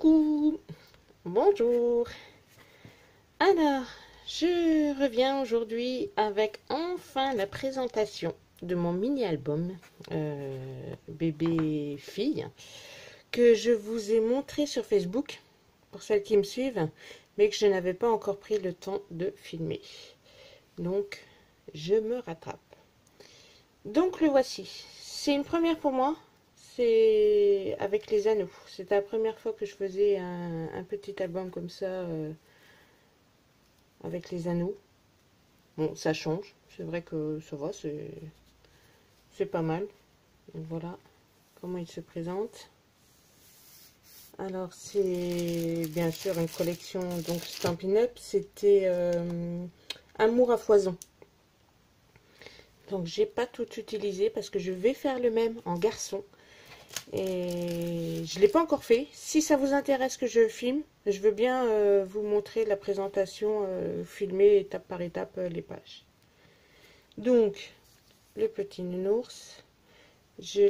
Coucou, bonjour. Alors, je reviens aujourd'hui avec enfin la présentation de mon mini-album bébé-fille que je vous ai montré sur Facebook pour celles qui me suivent, mais que je n'avais pas encore pris le temps de filmer. Donc, je me rattrape. Donc, le voici. C'est une première pour moi. C'est avec les anneaux. C'était la première fois que je faisais un petit album comme ça avec les anneaux. Bon, ça change. C'est vrai que ça va, c'est pas mal. Donc voilà comment il se présente. Alors c'est bien sûr une collection donc Stampin' Up. C'était Amour à foison. Donc j'ai pas tout utilisé parce que je vais faire le même en garçon. Et je ne l'ai pas encore fait. Si ça vous intéresse que je filme, je veux bien vous montrer la présentation, filmer étape par étape les pages. Donc, le petit nounours, je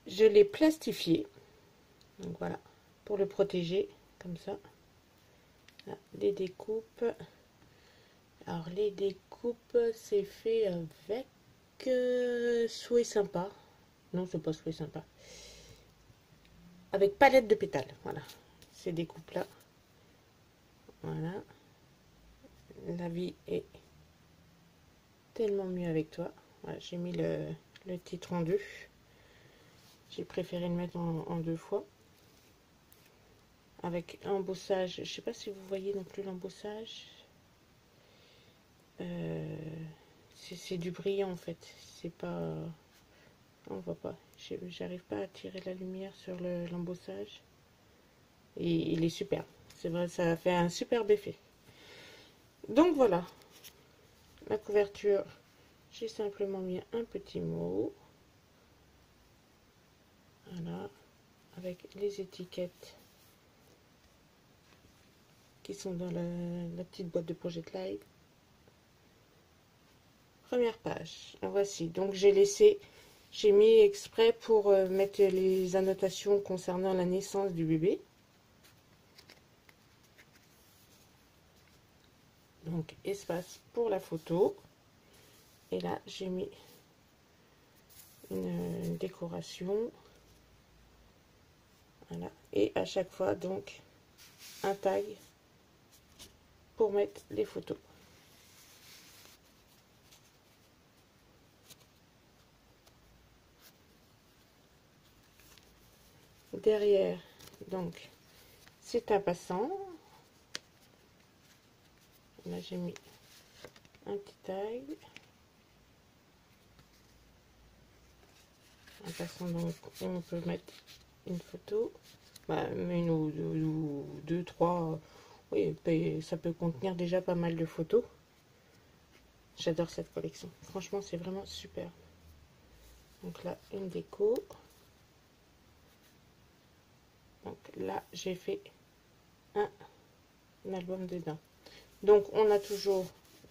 l'ai plastifié. Donc voilà, pour le protéger, comme ça. Là, les découpes. Alors, les découpes, c'est fait avec Souhait Sympa. Non, c'est pas Souhait Sympa. Avec palette de pétales, voilà. Ces découpes-là. Voilà. La vie est tellement mieux avec toi. Voilà, j'ai mis le titre en deux. J'ai préféré le mettre en deux fois. Avec embossage. Je ne sais pas si vous voyez non plus l'embossage. C'est du brillant en fait. C'est pas... On voit pas. J'arrive pas à tirer la lumière sur l'embossage. Et il est super. C'est vrai, ça a fait un superbe effet. Donc voilà. La couverture, j'ai simplement mis un petit mot. Voilà. Avec les étiquettes qui sont dans la petite boîte de Project Live. Première page. La voici. Donc j'ai mis exprès pour mettre les annotations concernant la naissance du bébé. Donc espace pour la photo. Et là j'ai mis une décoration. Voilà. Et à chaque fois donc un tag pour mettre les photos. Derrière, donc, c'est un passant. Là, j'ai mis un petit tag. Un passant, donc, on peut mettre une photo. Bah, une ou deux, trois. Oui, ça peut contenir déjà pas mal de photos. J'adore cette collection. Franchement, c'est vraiment super. Donc là, une déco. Donc là, j'ai fait un album dedans. Donc, on a toujours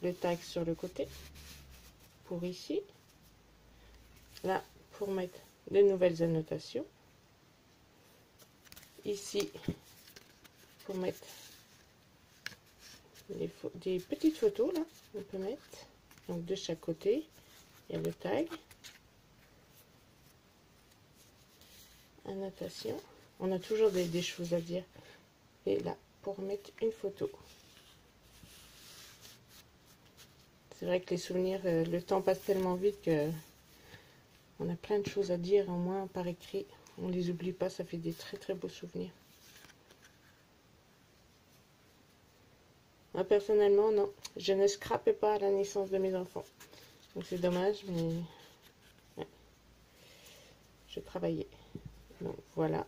le tag sur le côté. Pour ici. Là, pour mettre de nouvelles annotations. Ici, pour mettre des petites photos, là, on peut mettre. Donc, de chaque côté, il y a le tag. Annotation. On a toujours des choses à dire. Et là, pour mettre une photo. C'est vrai que les souvenirs, le temps passe tellement vite que on a plein de choses à dire, au moins par écrit. On les oublie pas, ça fait des très très beaux souvenirs. Moi, personnellement, non. Je ne scrapais pas à la naissance de mes enfants. Donc c'est dommage, mais ouais, je travaillais. Donc voilà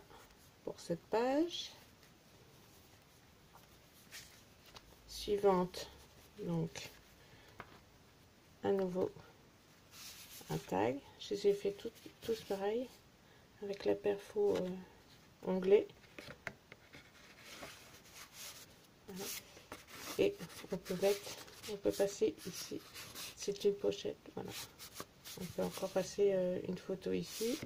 pour cette page. Suivante, donc à nouveau un tag. Je les ai fait tous pareil avec la perfo onglet. Voilà. Et on peut passer ici. C'est une pochette, voilà. On peut encore passer une photo ici.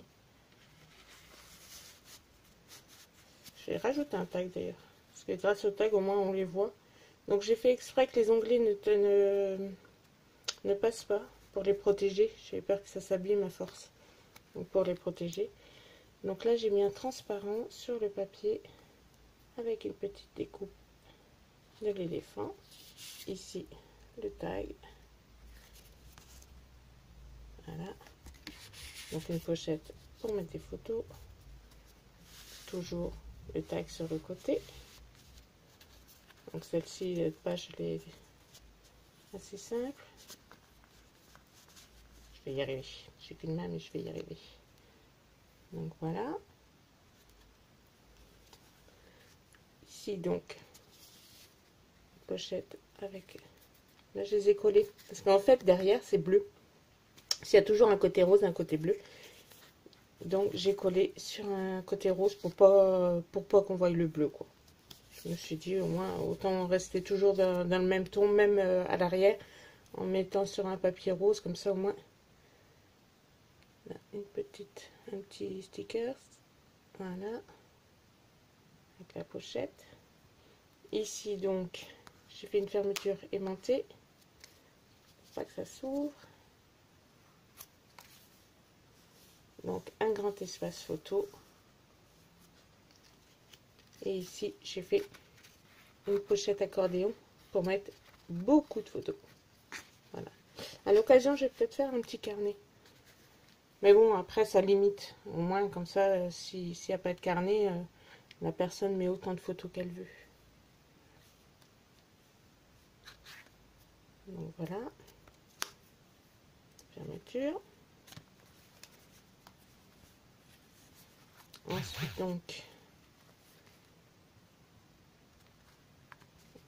Je vais rajouter un tag d'ailleurs. Parce que grâce au tag, au moins on les voit. Donc j'ai fait exprès que les onglets ne passent pas pour les protéger. J'avais peur que ça s'abîme à force. Donc pour les protéger. Donc là j'ai mis un transparent sur le papier avec une petite découpe de l'éléphant. Ici le tag. Voilà. Donc une pochette pour mettre des photos. Toujours le tag sur le côté. Donc celle-ci, la page, elle est assez simple. Je vais y arriver. J'ai qu'une main, mais je vais y arriver. Donc voilà. Ici donc, pochette avec... Là je les ai collés. Parce qu'en fait derrière c'est bleu. S'il y a toujours un côté rose, un côté bleu. Donc j'ai collé sur un côté rose pour pas qu'on voie le bleu, quoi. Je me suis dit au moins autant rester toujours dans le même ton, même à l'arrière, en mettant sur un papier rose, comme ça au moins. Là, un petit sticker, voilà, avec la pochette. Ici donc, j'ai fait une fermeture aimantée, pour pas que ça s'ouvre. Donc un grand espace photo. Et ici, j'ai fait une pochette accordéon pour mettre beaucoup de photos. Voilà. À l'occasion, je vais peut-être faire un petit carnet. Mais bon, après, ça limite. Au moins, comme ça, s'il n'y a pas de carnet, la personne met autant de photos qu'elle veut. Donc voilà. Fermeture. Ensuite, donc,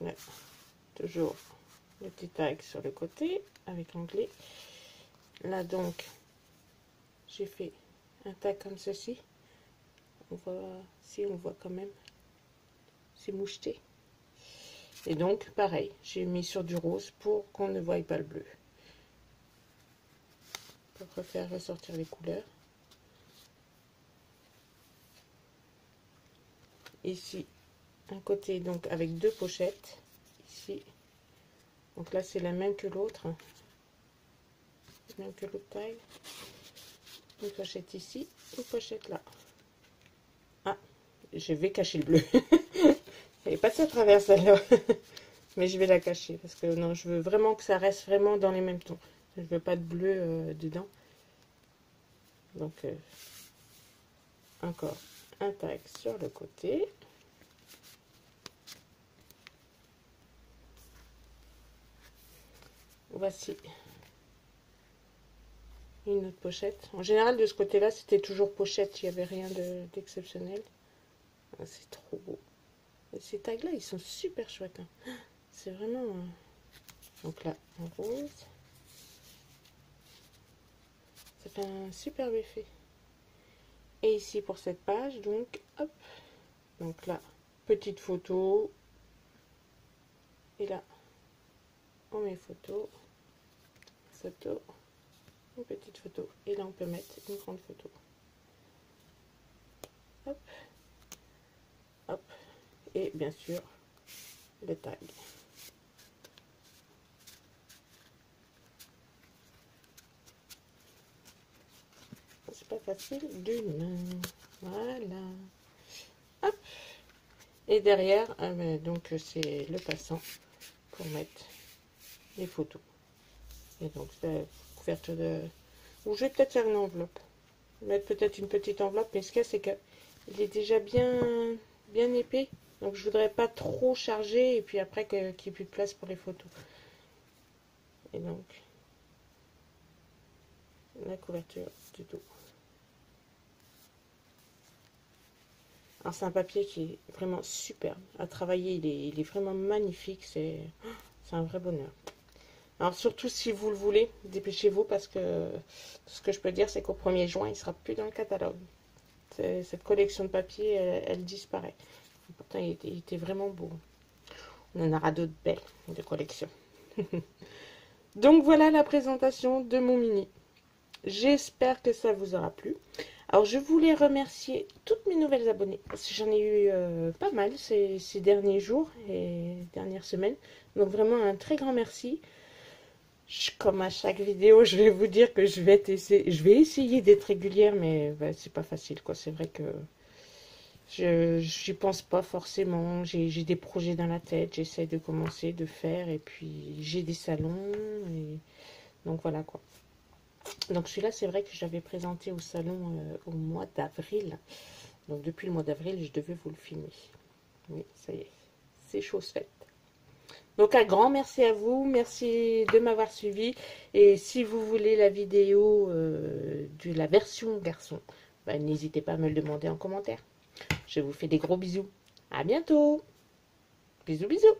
là, toujours le petit tag sur le côté avec l'onglet. Là, donc, j'ai fait un tag comme ceci. On voit, si on voit quand même, c'est moucheté. Et donc, pareil, j'ai mis sur du rose pour qu'on ne voie pas le bleu. Pour refaire ressortir les couleurs. Ici, un côté donc avec deux pochettes. Ici, donc là c'est la même que l'autre. Même que l'autre taille. Une pochette ici, une pochette là. Ah, je vais cacher le bleu. Elle est passée à travers celle-là. Mais je vais la cacher parce que non, je veux vraiment que ça reste vraiment dans les mêmes tons. Je veux pas de bleu dedans. Donc, encore un tag sur le côté. Voici une autre pochette. En général, de ce côté-là, c'était toujours pochette. Il n'y avait rien d'exceptionnel. Ah, c'est trop beau. Et ces tags-là, ils sont super chouettes. Hein. C'est vraiment... Donc là, en rose. Ça fait un superbe effet. Et ici, pour cette page, donc, hop. Donc là, petite photo. Et là, on met photo. Photo. Une petite photo. Et là, on peut mettre une grande photo. Hop. Hop. Et bien sûr, le tag. C'est pas facile d'une main. Voilà. Hop. Et derrière, donc c'est le passant pour mettre les photos. Et donc, la couverture de... Ou je vais peut-être faire une enveloppe. Mettre peut-être une petite enveloppe, mais ce qu'il y a, c'est qu'il est déjà bien épais. Donc, je voudrais pas trop charger et puis après qu'il n'y ait plus de place pour les photos. Et donc, la couverture du dos. Alors, c'est un papier qui est vraiment superbe à travailler. Il est vraiment magnifique. C'est un vrai bonheur. Alors, surtout si vous le voulez, dépêchez-vous parce que ce que je peux dire, c'est qu'au 1er juin, il ne sera plus dans le catalogue. Cette collection de papier, elle disparaît. Pourtant, il était vraiment beau. On en aura d'autres belles de collection. Donc, voilà la présentation de mon mini. J'espère que ça vous aura plu. Alors, je voulais remercier toutes mes nouvelles abonnées, parce que j'en ai eu pas mal ces derniers jours et dernières semaines. Donc, vraiment un très grand merci. Comme à chaque vidéo, je vais vous dire que je vais essayer d'être régulière, mais bah, c'est pas facile, quoi. C'est vrai que j'y pense pas forcément. J'ai des projets dans la tête, j'essaie de commencer, de faire, et puis j'ai des salons, et donc voilà, quoi. Donc celui-là, c'est vrai que j'avais présenté au salon au mois d'avril. Donc depuis le mois d'avril, je devais vous le filmer. Oui, ça y est, c'est chose faite. Donc un grand merci à vous, merci de m'avoir suivi. Et si vous voulez la vidéo de la version garçon, ben, n'hésitez pas à me le demander en commentaire. Je vous fais des gros bisous. À bientôt. Bisous, bisous.